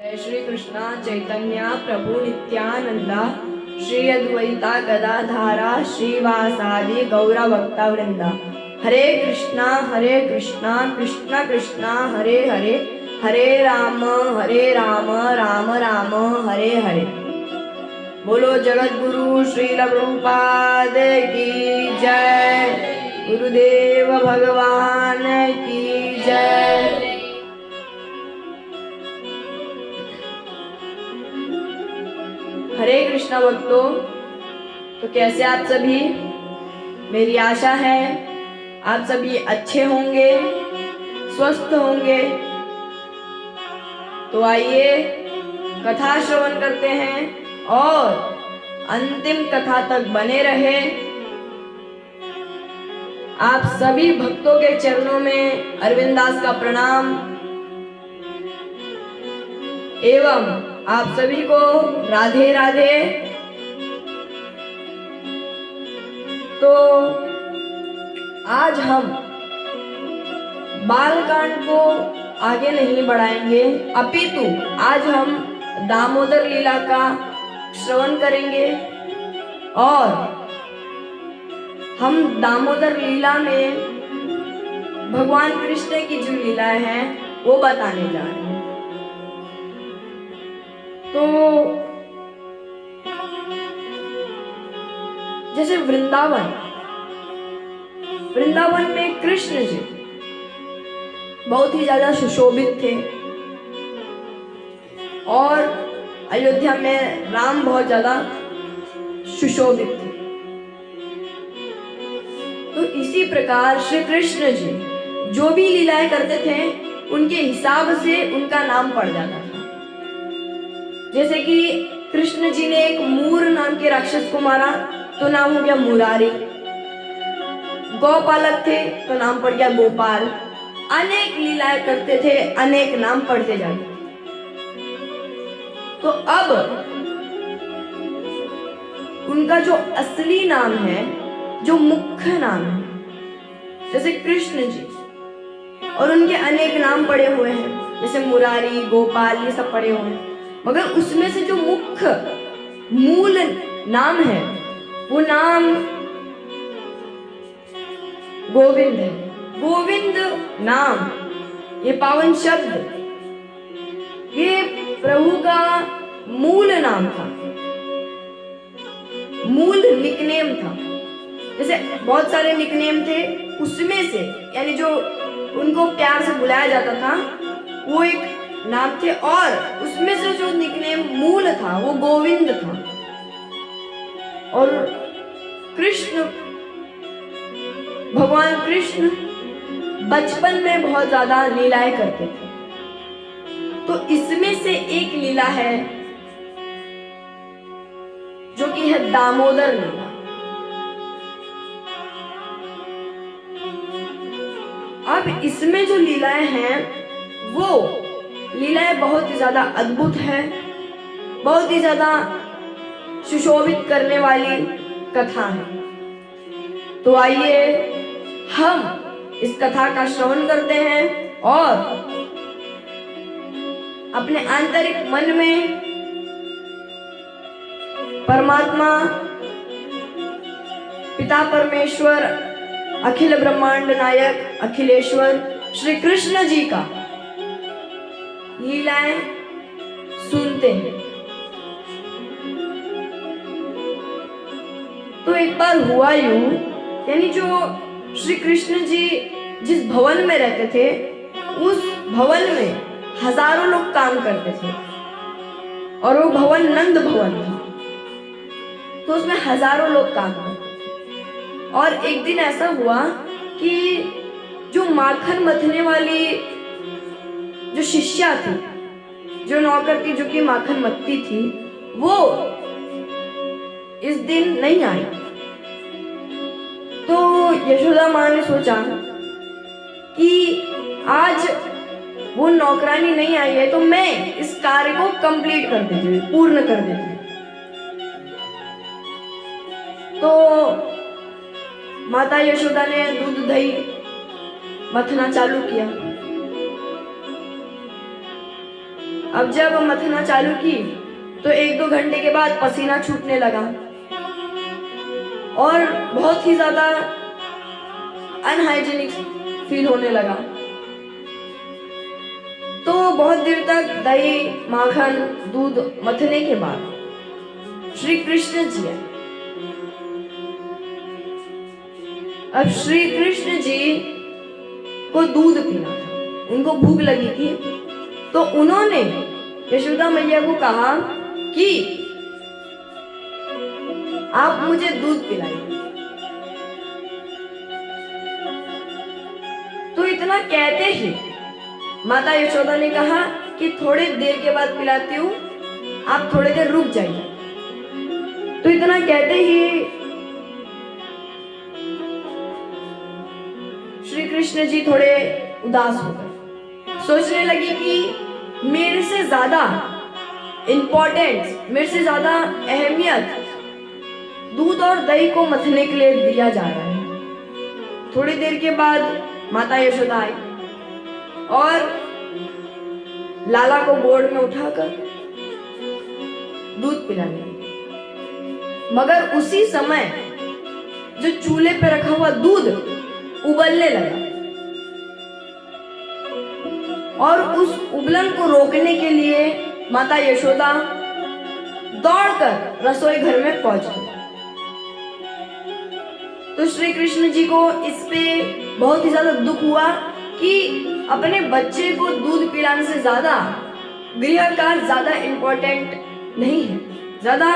श्री कृष्णा चैतन्य प्रभु नित्यानंदा श्री अद्वैता गदाधारा श्रीवासादि गौरा भक्ता वृंदा। हरे कृष्णा कृष्णा कृष्णा हरे हरे, हरे राम राम राम हरे हरे। बोलो जगत गुरु श्रील प्रभुपाद की जय, गुरुदेव भगवान की जय। हरे कृष्णा भक्तों, तो कैसे आप सभी? मेरी आशा है आप सभी अच्छे होंगे, स्वस्थ होंगे। तो आइए कथा श्रवण करते हैं और अंतिम कथा तक बने रहे। आप सभी भक्तों के चरणों में अरविंदास का प्रणाम एवं आप सभी को राधे राधे। तो आज हम बालकांड को आगे नहीं बढ़ाएंगे, अपितु आज हम दामोदर लीला का श्रवण करेंगे और हम दामोदर लीला में भगवान कृष्ण की जो लीलाएं हैं वो बताने जा रहे हैं। तो जैसे वृंदावन में कृष्ण जी बहुत ही ज्यादा सुशोभित थे और अयोध्या में राम बहुत ज्यादा सुशोभित थे। तो इसी प्रकार श्री कृष्ण जी जो भी लीलाएं करते थे उनके हिसाब से उनका नाम पड़ जाता था। जैसे कि कृष्ण जी ने एक मूर नाम के राक्षस को मारा तो नाम हो गया मुरारी, गौपालक थे तो नाम पड़ गया गोपाल। अनेक लीलाएं करते थे, अनेक नाम पढ़ते जाते थे। तो अब उनका जो असली नाम है, जो मुख्य नाम है, जैसे कृष्ण जी और उनके अनेक नाम पड़े हुए हैं, जैसे मुरारी, गोपाल, ये सब पड़े हुए हैं, मगर उसमें से जो मुख्य मूल नाम है वो नाम गोविंद है। गोविंद नाम, ये पावन शब्द, ये प्रभु का मूल नाम था, मूल निकनेम था। जैसे बहुत सारे निकनेम थे, उसमें से यानी जो उनको प्यार से बुलाया जाता था वो एक नाम थे और उसमें से जो निकनेम मूल था वो गोविंद था। और कृष्ण, भगवान कृष्ण बचपन में बहुत ज्यादा लीलाएं करते थे। तो इसमें से एक लीला है जो कि है दामोदर लीला। अब इसमें जो लीलाएं हैं वो लीलाएं बहुत ही ज्यादा अद्भुत है, बहुत ही ज्यादा सुशोभित करने वाली कथा है। तो आइए हम इस कथा का श्रवण करते हैं और अपने आंतरिक मन में परमात्मा पिता परमेश्वर, अखिल ब्रह्मांड नायक, अखिलेश्वर श्री कृष्ण जी का लीलाएं सुनते हैं। तो एक बार हुआ यूं, यानी जो श्री कृष्ण जी जिस भवन में रहते थे उस भवन में हजारों लोग काम करते थे और वो भवन नंद भवन था। तो उसमें हजारों लोग काम करते थे और एक दिन ऐसा हुआ कि जो माखन मथने वाली जो शिष्या थी, जो नौकर थी, जो कि माखन मथती थी, वो इस दिन नहीं आई। तो यशोदा माँ ने सोचा कि आज वो नौकरानी नहीं आई है तो मैं इस कार्य को कंप्लीट कर देती हूँ, पूर्ण कर देती हूँ। तो माता यशोदा ने दूध दही मथना चालू किया। अब जब मथना चालू की तो 1-2 घंटे के बाद पसीना छूटने लगा और बहुत ही ज्यादा अनहाइजीनिक फील होने लगा। तो बहुत देर तक दही, माखन, दूध मथने के बाद श्री कृष्ण जी आए। अब श्री कृष्ण जी को दूध पीना था, उनको भूख लगी थी, तो उन्होंने यशोदा मैया को कहा कि आप मुझे दूध पिलाइए। तो इतना कहते ही माता यशोदा ने कहा कि थोड़ी देर के बाद पिलाती हूँ, आप थोड़ी देर रुक जाइए। तो इतना कहते ही श्री कृष्ण जी थोड़े उदास हो गए, सोचने लगी कि मेरे से ज्यादा इंपॉर्टेंस, मेरे से ज्यादा अहमियत दूध और दही को मथने के लिए दिया जा रहा है। थोड़ी देर के बाद माता यशोदा आई और लाला को गोद में उठाकर दूध पिलाने लगी। मगर उसी समय जो चूल्हे पे रखा हुआ दूध उबलने लगा और उस उबलन को रोकने के लिए माता यशोदा दौड़कर रसोई घर में पहुंच गई। तो श्री कृष्ण जी को इस पे बहुत ही ज्यादा दुख हुआ कि अपने बच्चे को दूध पिलाने से ज्यादा गृह कार्य ज्यादा इंपॉर्टेंट नहीं है, ज्यादा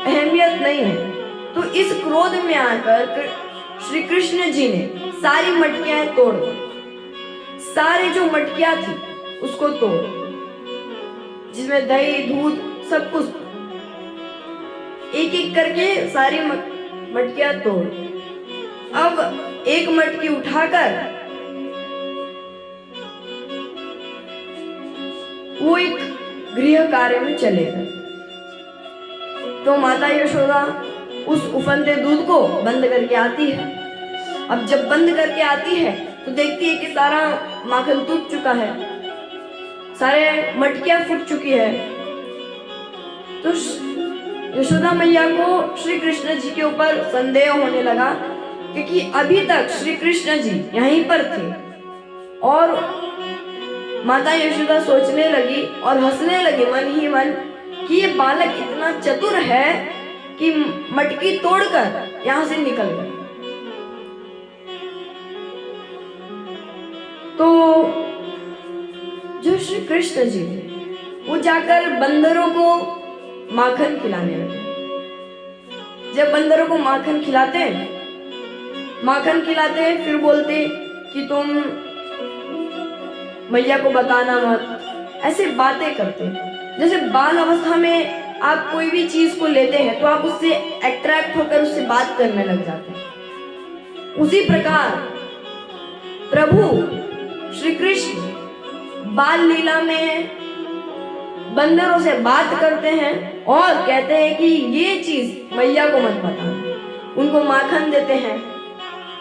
अहमियत नहीं है। तो इस क्रोध में आकर श्री कृष्ण जी ने सारी मटकियां तोड़ दी, सारे जो मटकियां थी उसको तोड़, जिसमें दही, दूध सब कुछ, एक एक करके सारी मटकियां तोड़। अब एक मटकी उठाकर वो एक गृह कार्य में चले गए। तो माता यशोदा उस उफनते दूध को बंद करके आती है। अब जब बंद करके आती है तो देखती है कि सारा माखन टूट चुका है, सारे मटकियां फूट चुकी है। तो यशोदा मैया को श्री कृष्ण जी के ऊपर संदेह होने लगा, क्योंकि अभी तक श्री कृष्ण जी यहीं पर थे। और माता यशोदा सोचने लगी और हंसने लगी मन ही मन कि ये बालक इतना चतुर है कि मटकी तोड़कर यहां से निकल गया। तो जो श्री कृष्ण जी थे वो जाकर बंदरों को माखन खिलाने लगे। जब बंदरों को माखन खिलाते फिर बोलते कि तुम मैया को बताना मत, ऐसे बातें करते। जैसे बाल अवस्था में आप कोई भी चीज को लेते हैं तो आप उससे अट्रैक्ट होकर उससे बात करने लग जाते हैं। उसी प्रकार प्रभु श्री कृष्ण बाल लीला में बंदरों से बात करते हैं और कहते हैं कि ये चीज मैया को मत बताना। उनको माखन देते हैं,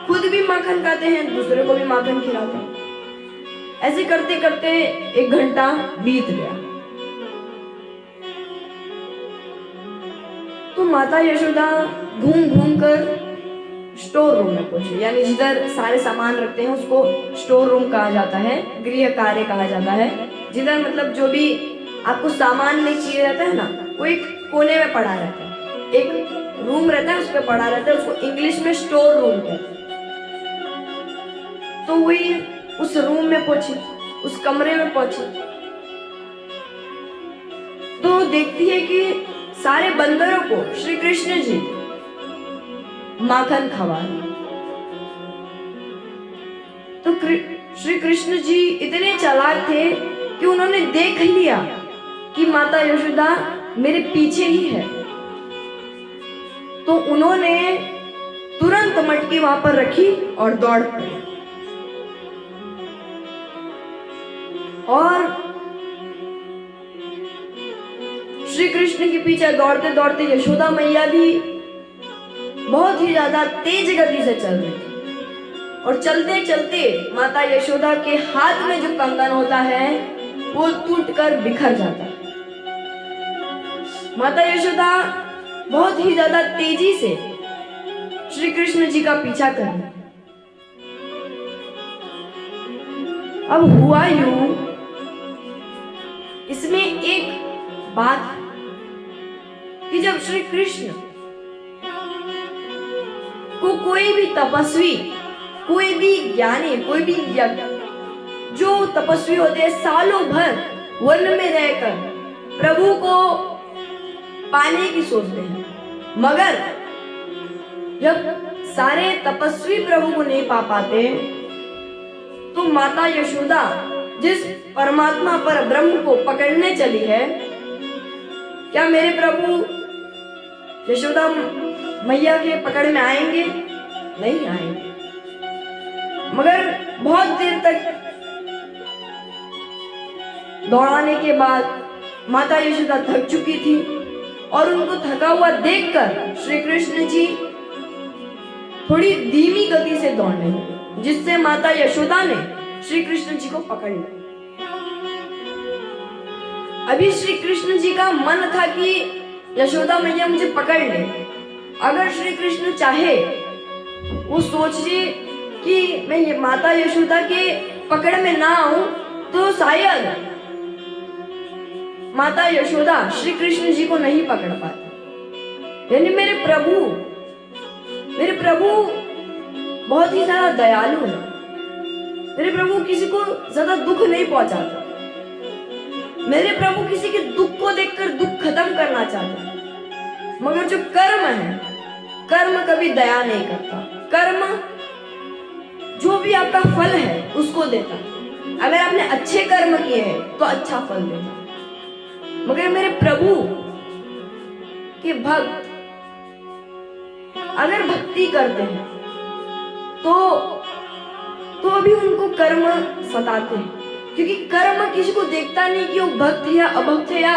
खुद भी माखन खाते हैं, दूसरे को भी माखन खिलाते हैं। ऐसे करते करते 1 घंटा बीत गया। तो माता यशोदा घूम घूम कर स्टोर रूम में पहुंची, यानी जिधर सारे सामान रखते हैं उसको स्टोर रूम कहा जाता है, गृह कार्य कहा जाता है। जिधर मतलब जो भी आपको सामान में चाहिए रहता है ना, वो एक कोने में पड़ा रहता है, एक रूम रहता है उस पर पड़ा रहता है, उसको इंग्लिश में स्टोर रूम कहते हैं। तो वही उस रूम में पहुंची, उस कमरे में पहुंची तो देखती है कि सारे बंदरों को श्री कृष्ण जी माखन खवा रहे। तो श्री कृष्ण जी इतने चालाक थे कि उन्होंने देख लिया कि माता यशोदा मेरे पीछे ही है। तो उन्होंने तुरंत मटकी वहां पर रखी और दौड़ पड़े। और श्री कृष्ण के पीछे दौड़ते दौड़ते यशोदा मैया भी बहुत ही ज्यादा तेज गति से चल रही थी। और चलते चलते माता यशोदा के हाथ में जो कंगन होता है वो टूटकर बिखर जाता है। माता यशोदा बहुत ही ज्यादा तेजी से श्री कृष्ण जी का पीछा कर रही। अब हुआ यूं, इसमें एक बात है कि जब श्री कृष्ण को कोई भी तपस्वी, कोई भी ज्ञानी, कोई भी यज्ञ, जो तपस्वी होते हैं सालों भर वन में रहकर प्रभु को पाने की सोचते हैं, मगर जब सारे तपस्वी प्रभु को नहीं पा पाते तो माता यशोदा जिस परमात्मा पर ब्रह्म को पकड़ने चली है, क्या मेरे प्रभु यशोदा मैया के पकड़ में आएंगे? नहीं आएंगे। मगर बहुत देर तक दौड़ाने के बाद माता यशोदा थक चुकी थी और उनको थका हुआ देखकर श्री कृष्ण जी थोड़ी धीमी गति से दौड़ने लगे, जिससे माता यशोदा ने श्री कृष्ण जी को पकड़ लिया। अभी श्री कृष्ण जी का मन था कि यशोदा मैया मुझे पकड़ ले। अगर श्री कृष्ण चाहे, वो सोचे कि मैं ये माता यशोदा के पकड़ में ना आऊं, तो शायद माता यशोदा श्री कृष्ण जी को नहीं पकड़ पाती। यानी मेरे प्रभु बहुत ही ज्यादा दयालु है। मेरे प्रभु किसी को ज्यादा दुख नहीं पहुंचाता। मेरे प्रभु किसी के दुख को देखकर दुख खत्म करना चाहता। मगर जो कर्म है, कर्म कभी दया नहीं करता। कर्म जो भी आपका फल है उसको देता। अगर आपने अच्छे कर्म किए हैं तो अच्छा फल देता। मगर मेरे प्रभु के भक्त अगर भक्ति करते हैं तो अभी उनको कर्म सताते हैं, क्योंकि कर्म किसी को देखता नहीं कि वो भक्त है या अभक्त है, या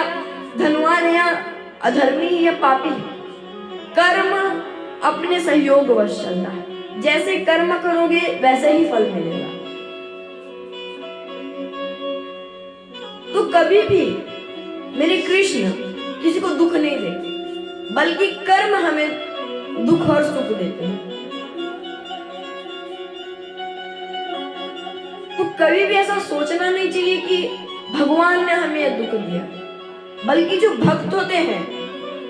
धनवान है या अधर्मी है या पापी है। कर्म अपने सहयोग वश चलता है। जैसे कर्म करोगे वैसे ही फल मिलेगा। तो कभी भी मेरे कृष्ण किसी को दुख नहीं देते, बल्कि कर्म हमें दुख और सुख देते हैं। तो कभी भी ऐसा सोचना नहीं चाहिए कि भगवान ने हमें यह दुख दिया, बल्कि जो भक्त होते हैं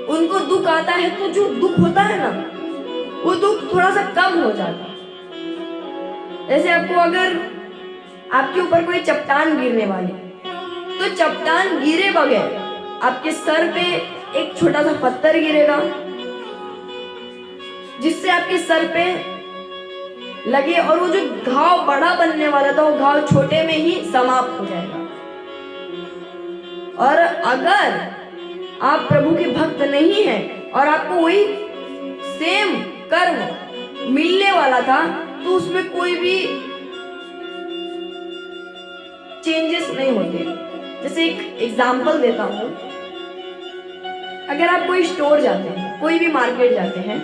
उनको दुख आता है तो जो दुख होता है ना, वो दुख थोड़ा सा कम हो जाता है। जैसे आपको अगर आपके ऊपर कोई चट्टान गिरने वाली, तो चट्टान गिरे बगैर आपके सर पे एक छोटा सा पत्थर गिरेगा, जिससे आपके सर पे लगे और वो जो घाव बड़ा बनने वाला था वो घाव छोटे में ही समाप्त हो जाएगा। और अगर आप प्रभु के भक्त नहीं हैं और आपको वही सेम कर्म मिलने वाला था, तो उसमें कोई भी चेंजेस नहीं होते। जैसे एक एग्जांपल देता हूं, अगर आप कोई स्टोर जाते हैं, कोई भी मार्केट जाते हैं,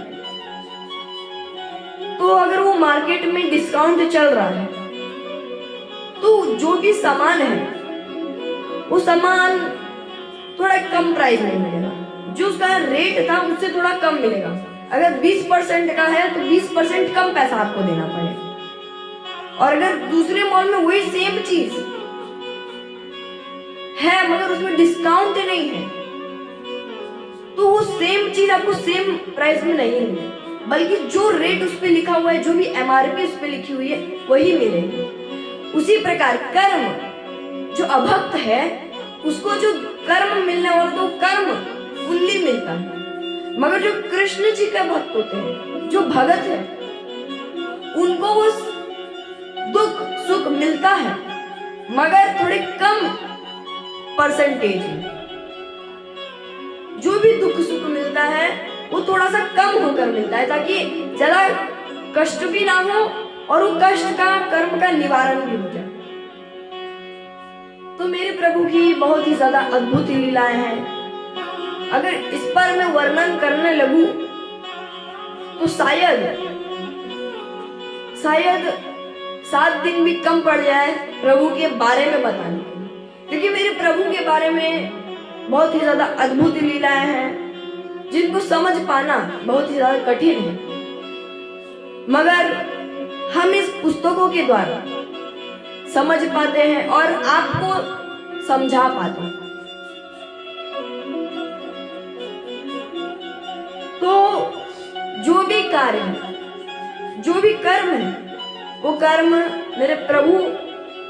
तो अगर वो मार्केट में डिस्काउंट चल रहा है तो जो भी सामान है वो सामान थोड़ा कम प्राइस में मिलेगा। जो उसका रेट था उससे थोड़ा कम मिलेगा। अगर 20% का है तो 20% कम पैसा आपको देना पड़ेगा। और अगर दूसरे मॉल में वही सेम चीज है मगर उसमें डिस्काउंट नहीं है, तो वो सेम चीज आपको सेम प्राइस में नहीं मिलेगी, बल्कि जो रेट उस पे लिखा हुआ है, जो भी MRP उस पे लिखी हुई है, वही मिलेगी। उसी प्रकार कर्म, जो अभक्त है उसको जो कर्म मिलने वाला तो कर्म फुल्ली मिलता है, मगर जो कृष्ण जी के भक्त होते हैं, जो भगत है, उनको वो दुख सुख मिलता है मगर थोड़े कम परसेंटेज में। जो भी दुख सुख मिलता है वो थोड़ा सा कम होकर मिलता है, ताकि ज्यादा कष्ट भी ना हो और वो कष्ट का कर्म का निवारण भी हो जाए। तो मेरे प्रभु की बहुत ही ज्यादा अद्भुत लीलाएं हैं। अगर इस पर मैं वर्णन करने लगूं तो शायद 7 दिन भी कम पड़ जाए प्रभु के बारे में बताने के लिए। क्योंकि मेरे प्रभु के बारे में बहुत ही ज्यादा अद्भुत लीलाएं हैं जिनको समझ पाना बहुत ही ज्यादा कठिन है, मगर हम इस पुस्तकों के द्वारा समझ पाते हैं और आपको समझा पाते हैं। तो जो भी कार्य है, जो भी कर्म है, वो कर्म मेरे प्रभु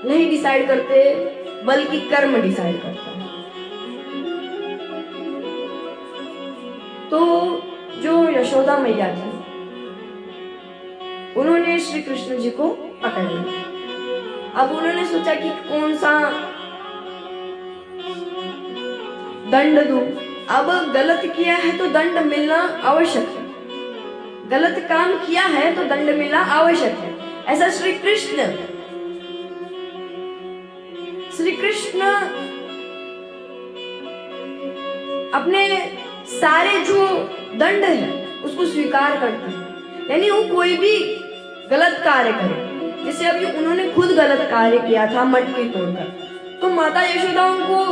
नहीं डिसाइड करते, बल्कि कर्म डिसाइड करता है। तो जो यशोदा मैया थी, उन्होंने श्री कृष्ण जी को पकड़ लिया। अब उन्होंने सोचा कि कौन सा दंड दूं। अब गलत किया है तो दंड मिलना आवश्यक है, गलत काम किया है तो दंड मिलना आवश्यक है। ऐसा श्री कृष्ण अपने सारे जो दंड है उसको स्वीकार करते हैं। यानी वो कोई भी गलत कार्य करे, जैसे अभी उन्होंने खुद गलत कार्य किया था मटकी तोड़कर, तो माता यशोदा उनको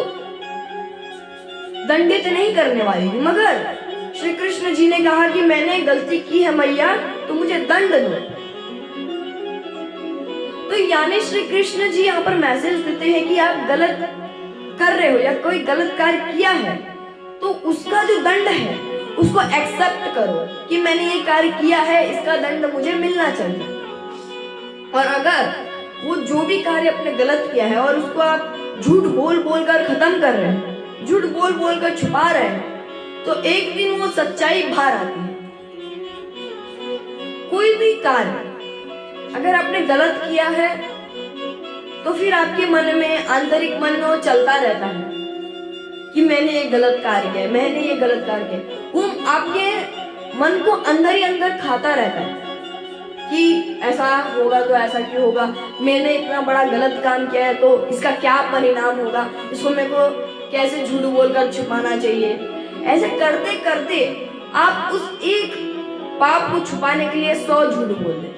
दंडित नहीं करने वाली थी, मगर श्री कृष्ण जी ने कहा कि मैंने गलती की है मैया, तो मुझे दंड दो। तो यानी श्री कृष्ण जी यहाँ पर मैसेज देते हैं कि आप गलत कर रहे हो या कोई गलत कार्य किया है तो उसका जो दंड है उसको एक्सेप्ट करो कि मैंने ये कार्य किया है, इसका दंड मुझे मिलना चाहिए। और अगर वो जो भी कार्य आपने गलत किया है और उसको आप झूठ बोल बोल कर खत्म कर रहे हैं, झूठ बोल बोल कर छुपा रहे हैं, तो एक दिन वो सच्चाई बाहर आती है। कोई भी कार्य अगर आपने गलत किया है तो फिर आपके मन में, आंतरिक मन में वो चलता रहता है कि मैंने ये गलत कार्य किया, मैंने ये गलत कार्य किया। वो आपके मन को अंदर ही अंदर खाता रहता है कि ऐसा होगा तो ऐसा क्यों होगा, मैंने इतना बड़ा गलत काम किया है तो इसका क्या परिणाम होगा, इसको मेरे को कैसे झूठ बोलकर छुपाना चाहिए। ऐसे करते करते आप उस एक पाप को छुपाने के लिए 100 झूठ बोल देते,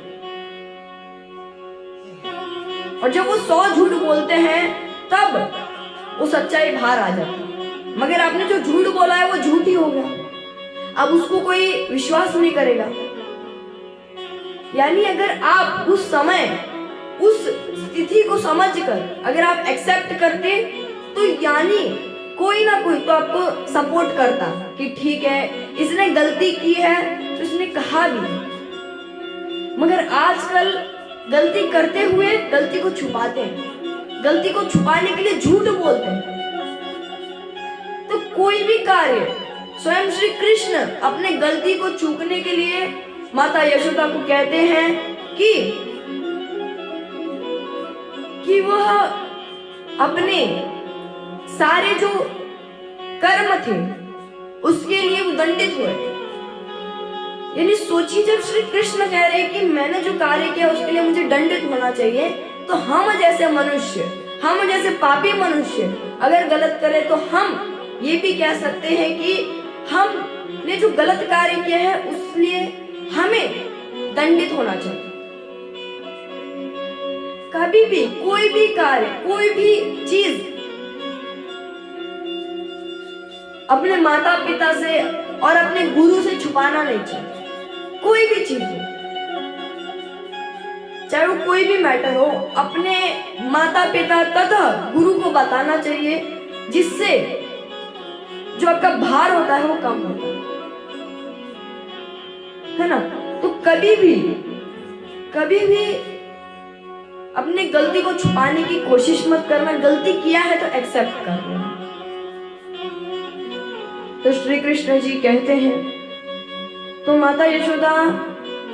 और जब वो 100 झूठ बोलते हैं तब वो सच्चाई बाहर आ जाती है। मगर आपने जो झूठ बोला है वो झूठ ही हो गया, अब उसको कोई विश्वास नहीं करेगा। यानी अगर आप उस समय उस स्थिति को समझकर अगर आप एक्सेप्ट करते तो यानी कोई ना कोई तो आपको सपोर्ट करता कि ठीक है इसने गलती की है तो इसने कहा भी। मगर आजकल गलती करते हुए गलती को छुपाते हैं, गलती को छुपाने के लिए झूठ बोलते हैं। तो कोई भी कार्य, स्वयं श्री कृष्ण अपने गलती को चूकने के लिए माता यशोदा को कहते हैं कि वह अपने सारे जो कर्म थे उसके लिए वो दंडित हुए। यानी सोचिए, जब श्री कृष्ण कह रहे हैं कि मैंने जो कार्य किया उसके लिए मुझे दंडित होना चाहिए, तो हम जैसे मनुष्य, हम जैसे पापी मनुष्य अगर गलत करें तो हम ये भी कह सकते हैं कि हमने जो गलत कार्य किया है उसलिए हमें दंडित होना चाहिए। कभी भी कोई भी कार्य, कोई भी चीज अपने माता पिता से और अपने गुरु से छुपाना नहीं चाहिए। कोई भी चीज हो, चाहे वो कोई भी मैटर हो, अपने माता पिता तथा गुरु को बताना चाहिए, जिससे जो आपका भार होता है वो कम होता है ना। तो कभी भी अपनी गलती को छुपाने की कोशिश मत करना, गलती किया है तो एक्सेप्ट कर लेना। तो श्री कृष्ण जी कहते हैं, तो माता यशोदा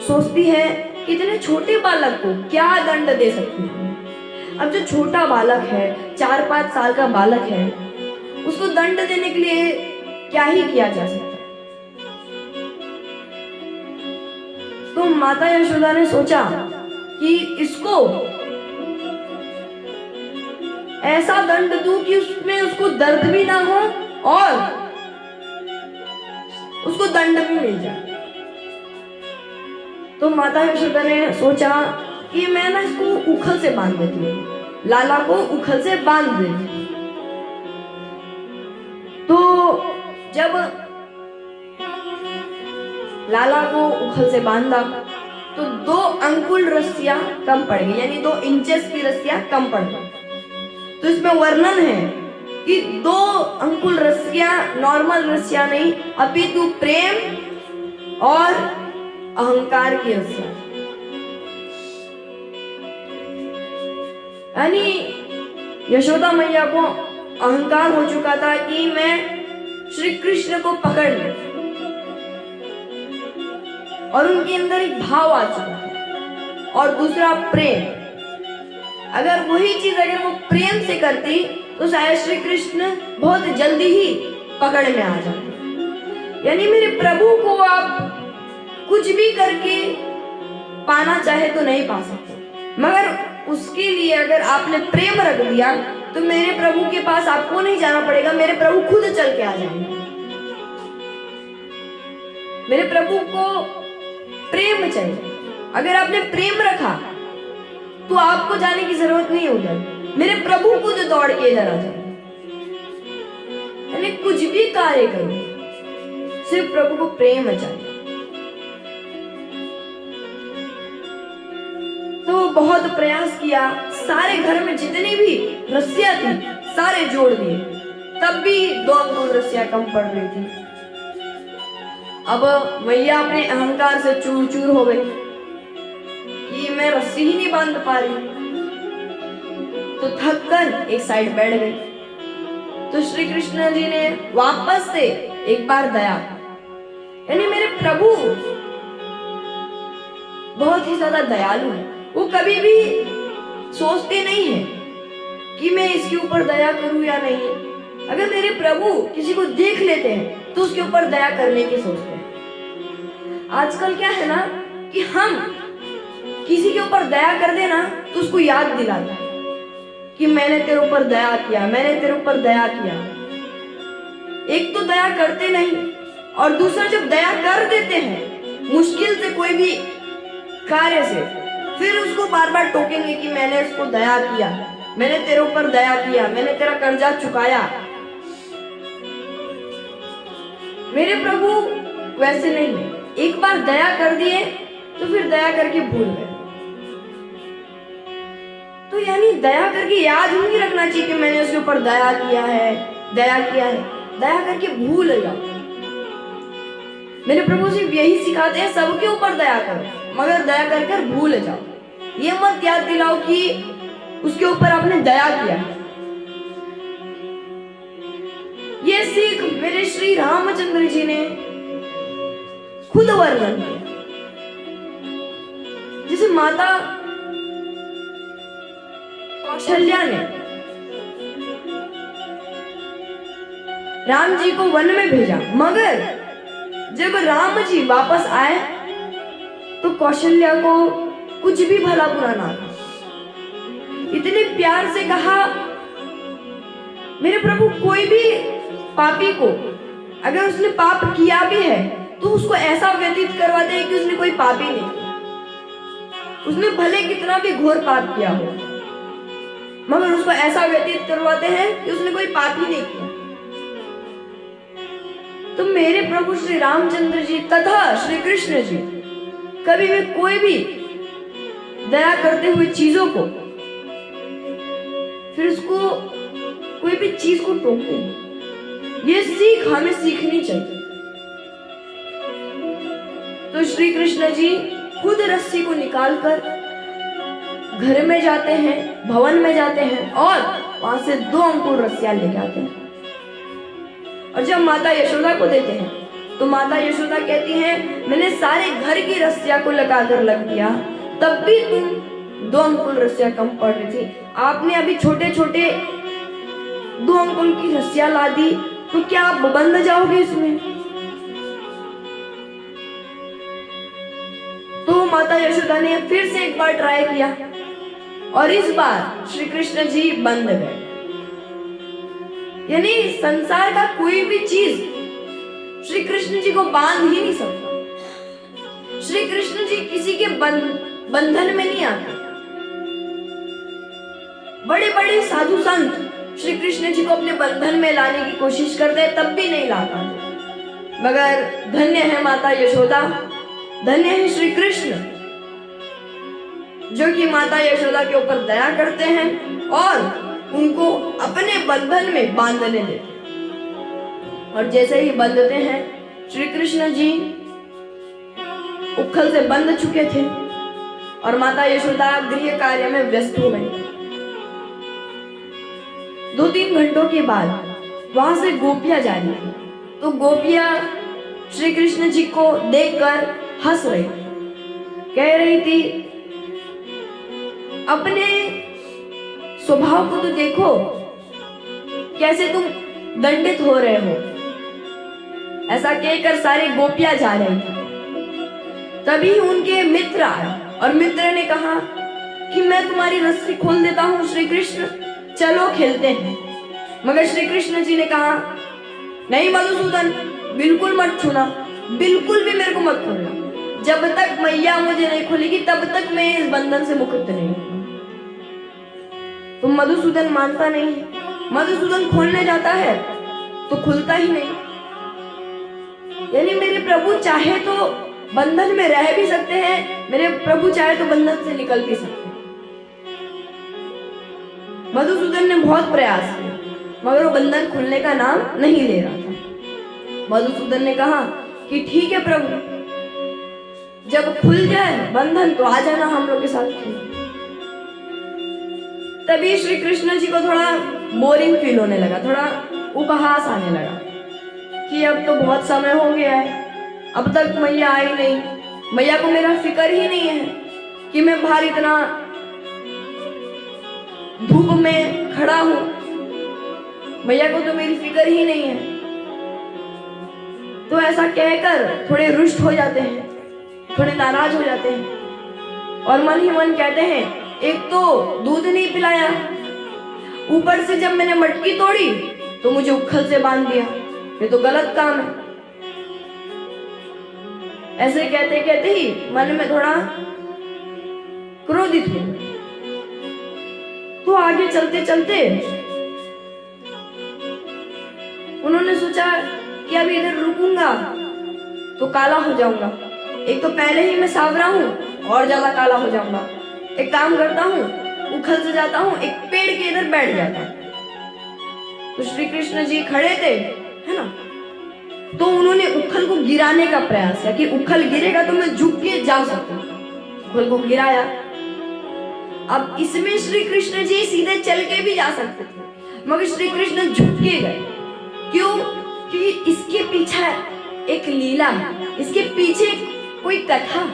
सोचती है कि इतने छोटे बालक को क्या दंड दे सकती है। अब जो छोटा बालक है, 4-5 साल का बालक है, उसको दंड देने के लिए क्या ही किया जा सकता है। तो माता यशोदा ने सोचा कि इसको ऐसा दंड दूं कि उसमें उसको दर्द भी ना हो और उसको दंड भी मिल जाए। तो माता यशोदा ने सोचा कि मैं ना इसको उखल से बांध देती हूँ, लाला को उखल से बांध देती। जब लाला को उखल से बांधा तो 2 अंकुल रस्सियां कम पड़ गई, यानी 2 इंचेस की रस्सियां कम पड़ गई। तो इसमें वर्णन है कि 2 अंकुल रस्सियां नॉर्मल रस्सियां नहीं, अपितु प्रेम और अहंकार की रस्सियां। यानी यशोदा मैया को अहंकार हो चुका था कि मैं श्री कृष्ण को पकड़ लूं, और उनके अंदर एक भाव आ चुका है। और दूसरा प्रेम, अगर वही चीज अगर वो प्रेम से करती तो शायद श्री कृष्ण बहुत जल्दी ही पकड़ में आ जाते। यानी मेरे प्रभु को आप कुछ भी करके पाना चाहे तो नहीं पा सकते, मगर उसके लिए अगर आपने प्रेम रख दिया तो मेरे प्रभु के पास आपको नहीं जाना पड़ेगा, मेरे प्रभु खुद चल के आ जाएंगे। मेरे प्रभु को प्रेम चाहिए, अगर आपने प्रेम रखा तो आपको जाने की जरूरत नहीं होगी, मेरे प्रभु खुद दौड़ के इधर आ जाए। यानी कुछ भी कार्य करो, सिर्फ प्रभु को प्रेम चाहिए। तो बहुत प्रयास किया, सारे घर में जितनी भी रस्सियां थी सारे जोड़ दिए, तब भी 2 अंकुल रस्सियां कम पड़ रही थी। अब मैया अपने अहंकार से चूर चूर हो गई कि मैं रस्सी ही नहीं बांध पा रही, तो थक कर एक साइड बैठ गई। तो श्री कृष्ण जी ने वापस से एक बार दया, यानी मेरे प्रभु बहुत ही ज्यादा दयालु है, वो कभी भी सोचते नहीं है कि मैं इसके ऊपर दया करूं या नहीं। अगर मेरे प्रभु किसी को देख लेते हैं तो उसके ऊपर दया करने की सोचते हैं। आजकल क्या है ना कि हम किसी के ऊपर दया कर देना तो उसको याद दिलाता है कि मैंने तेरे ऊपर दया किया, मैंने तेरे ऊपर दया किया। एक तो दया करते नहीं, और दूसरा जब दया कर देते हैं मुश्किल से कोई भी कार्य से, फिर उसको बार बार टोकेंगे कि मैंने उसको दया किया, मैंने तेरे ऊपर दया किया, मैंने तेरा कर्जा चुकाया। मेरे प्रभु वैसे नहीं है, एक बार दया कर दिए तो फिर दया करके भूल गए। तो यानी दया करके याद नहीं रखना चाहिए कि मैंने उसके ऊपर दया किया है, दया किया है, दया करके भूल जाओ। मेरे प्रभु सिर्फ यही सिखाते हैं, सबके ऊपर दया करो मगर दया कर कर भूल जाओ। ये मत याद दिलाओ कि उसके ऊपर आपने दया किया। ये सीख मेरे श्री रामचंद्र जी ने खुद वर्णन किया। जैसे माता कौशल्या ने राम जी को वन में भेजा, मगर जब राम जी वापस आए तो कौशल्या को कुछ भी भला बुरा ना था। इतने प्यार से कहा, मेरे प्रभु कोई भी पापी को अगर उसने पाप किया भी है तो उसको ऐसा व्यतीत करवाते हैं कि उसने कोई पाप ही नहीं किया। उसने भले कितना भी घोर पाप किया हो, मगर उसको ऐसा व्यतीत करवाते हैं कि उसने कोई पाप ही नहीं किया। तो मेरे प्रभु श्री रामचंद्र जी तथा श्री कृष्ण जी कभी भी कोई भी दया करते हुए चीजों को, फिर उसको कोई भी चीज को टोकते हैं। ये सीख हमें सीखनी चाहिए। तो श्री कृष्ण जी खुद रस्सी को निकालकर घर में जाते हैं, भवन में जाते हैं और वहां से 2 अंकुर रस्सियां लेके आते हैं। और जब माता यशोदा को देते हैं तो माता यशोदा कहती हैं, मैंने सारे घर की रस्सियां को लगाकर लग दिया, तब भी तुम 2 अंकुल रस्सियां कम पड़ रही थी। आपने अभी छोटे छोटे 2 अंकुल की रस्सियां ला दी, तो क्या आप बंध जाओगे इसमें? तो माता यशोदा ने फिर से एक बार ट्राई किया और इस बार श्री कृष्ण जी बंध गए। यानी संसार का कोई भी चीज श्री कृष्ण जी को बांध ही नहीं सकता। श्री कृष्ण जी किसी के बंधन में नहीं आते। बड़े बड़े साधु संत श्री कृष्ण जी को अपने बंधन में लाने की कोशिश करते हैं, तब भी नहीं ला पाते। मगर धन्य है माता यशोदा, धन्य है श्री कृष्ण, जो कि माता यशोदा के ऊपर दया करते हैं और उनको अपने बंधन में बांधने देते हैं। और जैसे ही बंधते हैं, श्री कृष्ण जी उखल से बंध चुके थे और माता यशोदा गृह कार्य में व्यस्त हो गई। 2-3 घंटों के बाद वहां से गोपियां जा रही थी, तो गोपियां श्री कृष्ण जी को देखकर हंस रही, कह रही थी, अपने स्वभाव को तो देखो, कैसे तुम दंडित हो रहे हो। ऐसा कहकर सारी गोपियां जा रही थी। तभी उनके मित्र आए और मित्र ने कहा कि मैं तुम्हारी रस्सी खोल देता हूं श्री कृष्ण, चलो खेलते हैं। मगर श्री कृष्ण जी ने कहा, नहीं मधुसूदन, बिल्कुल मत छूना, बिल्कुल भी मेरे को मत खोलना। जब तक मैया मुझे नहीं खोलेगी तब तक मैं इस बंधन से मुक्त नहीं हूं। तो मधुसूदन मानता नहीं। मधुसूदन खोलने जाता है तो खुलता ही नहीं। यानी मेरे प्रभु चाहे तो बंधन में रह भी सकते हैं, मेरे प्रभु चाहे तो बंधन से निकल भी सकते हैं। मधुसूदन ने बहुत प्रयास किया मगर वो बंधन खुलने का नाम नहीं ले रहा था। मधुसूदन ने कहा कि ठीक है प्रभु, जब खुल जाए बंधन तो आ जाना हम लोग के साथ खेलने। तभी श्री कृष्ण जी को थोड़ा बोरिंग फील होने लगा, थोड़ा उपहास आने लगा कि अब तो बहुत समय हो गया है, अब तक मैया आई नहीं, मैया को मेरा फिक्र ही नहीं है कि मैं बाहर इतना धूप में खड़ा हूं, मैया को तो मेरी फिक्र ही नहीं है। तो ऐसा कहकर थोड़े रुष्ट हो जाते हैं, थोड़े नाराज हो जाते हैं और मन ही मन कहते हैं, एक तो दूध नहीं पिलाया, ऊपर से जब मैंने मटकी तोड़ी तो मुझे उखल से बांध दिया, ये तो गलत काम है। ऐसे कहते कहते ही मन में थोड़ा क्रोधित हो। तो आगे चलते चलते उन्होंने सोचा कि अभी इधर रुकूंगा तो काला हो जाऊंगा, एक तो पहले ही मैं सांवरा हूं और ज्यादा काला हो जाऊंगा। एक काम करता हूं, उखल से जाता हूं, एक पेड़ के इधर बैठ जाता हूं। तो श्री कृष्ण जी खड़े थे, है ना, तो उन्होंने उखल को गिराने का प्रयास किया कि उखल गिरेगा तो मैं झुक के जा सकूं। उखल को गिराया। अब इसमें श्री कृष्ण जी सीधे चल के भी जा सकते थे मगर श्री कृष्ण झुक के गए। क्यों? क्योंकि इसके पीछे एक लीला है, इसके पीछे कोई कथा।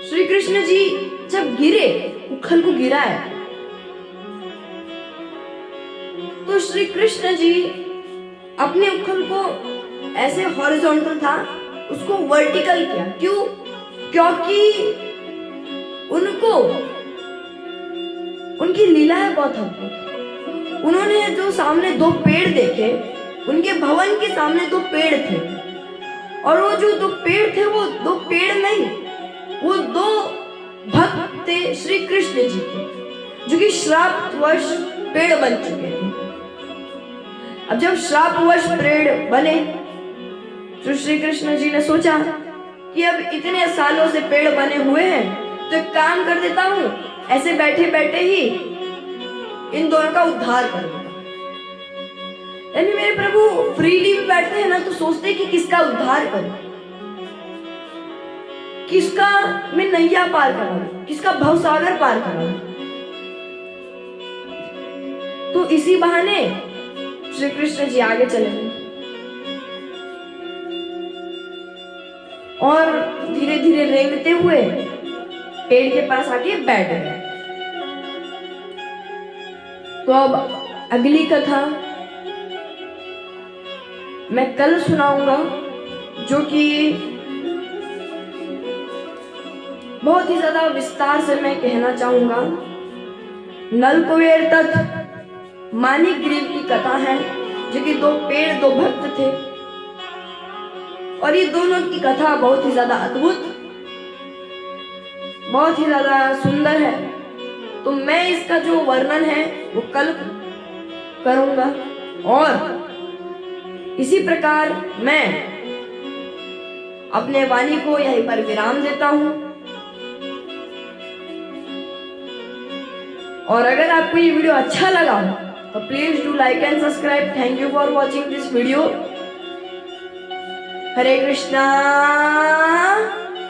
श्री कृष्ण जी जब गिरे, उखल को गिराया, तो श्री कृष्ण जी अपने उखल को ऐसे हॉरिजॉन्टल था, उसको वर्टिकल किया। क्यों? क्योंकि उनको उनकी लीलाएं बहुत अद्भुत। उन्होंने जो सामने 2 पेड़ देखे, उनके भवन के सामने 2 पेड़ थे और वो जो 2 पेड़ थे वो 2 पेड़ नहीं, वो 2 भक्त थे श्री कृष्ण जी के, जो कि श्रापवश पेड़ बन चुके थे। अब जब श्रापवश पेड़ बने तो श्री कृष्ण जी ने सोचा कि अब इतने सालों से पेड़ बने हुए हैं तो एक काम कर देता हूं, ऐसे बैठे बैठे ही इन दोनों का उद्धार कर दूंगा। यानी मेरे प्रभु फ्रीली भी बैठते हैं ना तो सोचते हैं कि किसका उद्धार करूं, किसका मैं नैया पार कराऊं, किसका भवसागर पार कराऊं। तो इसी बहाने श्री कृष्ण जी आगे चले गए और धीरे धीरे रेंगते हुए पेड़ के पास आके बैठ गए। तो अब अगली कथा मैं कल सुनाऊंगा, जो कि बहुत ही ज्यादा विस्तार से मैं कहना चाहूंगा। नलकुबेर तक मानिक ग्रीव की कथा है, जो कि 2 पेड़ 2 भक्त थे और ये दोनों की कथा बहुत ही ज्यादा अद्भुत, बहुत ही ज्यादा सुंदर है। तो मैं इसका जो वर्णन है वो कल करूंगा और इसी प्रकार मैं अपने वाणी को यहीं पर विराम देता हूं। और अगर आपको ये वीडियो अच्छा लगा हो तो please do like and subscribe. Thank you for watching this video. हरे कृष्णा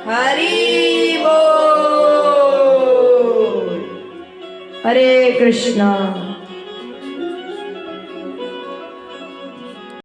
हरि बोल। हरे कृष्णा।